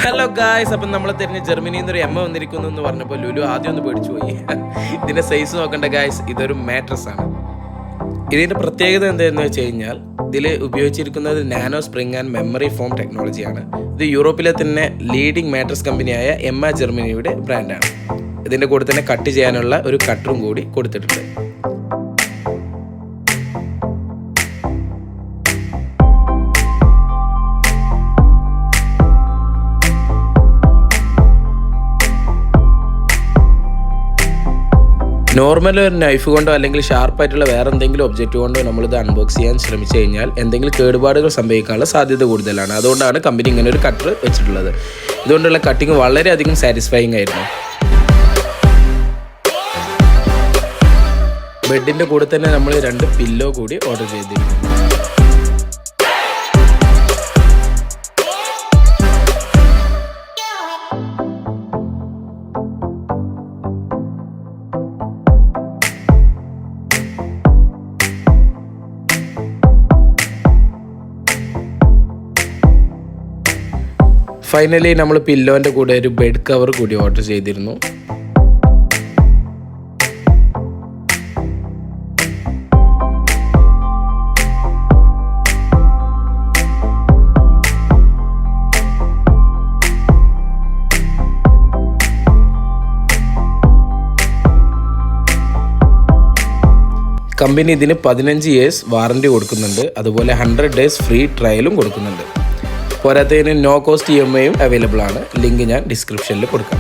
Hello guys, അപ്പം നമ്മൾ തിരിഞ്ഞ് ജർമ്മനിയിൽ നിന്ന് ഒരു എമ്മ വന്നിരിക്കുന്നു എന്ന് പറഞ്ഞപ്പോൾ ലുലു ആദ്യം ഒന്ന് പേടിച്ചു പോയി. ഇതിൻ്റെ സൈസ് നോക്കണ്ട ഗായ്സ്, ഇതൊരു മാട്രസ് ആണ്. ഇതിൻ്റെ പ്രത്യേകത എന്താണെന്ന് വെച്ച് കഴിഞ്ഞാൽ ഇതിൽ ഉപയോഗിച്ചിരിക്കുന്നത് nano spring and memory foam ടെക്നോളജിയാണ്. ഇത് യൂറോപ്പിലെ തന്നെ ലീഡിംഗ് മാട്രസ് കമ്പനിയായ എമ്മ ജർമ്മനിയുടെ ബ്രാൻഡാണ്. ഇതിൻ്റെ കൂടെ തന്നെ കട്ട് ചെയ്യാനുള്ള ഒരു കട്ടറും കൂടി കൊടുത്തിട്ടുണ്ട്. നോർമൽ ഒരു നൈഫ് കൊണ്ടോ അല്ലെങ്കിൽ ഷാർപ്പായിട്ടുള്ള വേറെ എന്തെങ്കിലും ഒബ്ജക്റ്റ് കൊണ്ടോ നമ്മളിത് അൺബോക്സ് ചെയ്യാൻ ശ്രമിച്ചു കഴിഞ്ഞാൽ എന്തെങ്കിലും കേടുപാടുകൾ സംഭവിക്കാനുള്ള സാധ്യത കൂടുതലാണ്. അതുകൊണ്ടാണ് കമ്പനി ഇങ്ങനെ ഒരു കട്ടർ വെച്ചിട്ടുള്ളത്. ഇതുകൊണ്ടുള്ള കട്ടിങ് വളരെയധികം സാറ്റിസ്ഫൈങ് ആയിരുന്നു. ബെഡിൻ്റെ കൂടെ തന്നെ നമ്മൾ 2 പില്ലോ കൂടി ഓർഡർ ചെയ്തിരുന്നു. ഫൈനലി നമ്മൾ പില്ലോൻ്റെ കൂടെ ഒരു ബെഡ് കവർ കൂടി ഓർഡർ ചെയ്തിരുന്നു. കമ്പനി ഇതിന് 15 years വാറണ്ടി കൊടുക്കുന്നുണ്ട്. അതുപോലെ 100 days ഫ്രീ ട്രയലും കൊടുക്കുന്നുണ്ട്. പോരാത്തതിന് നോ കോസ്റ്റ് EMI അവൈലബിൾ ആണ്. ലിങ്ക് ഞാൻ ഡിസ്ക്രിപ്ഷനിൽ കൊടുക്കാം.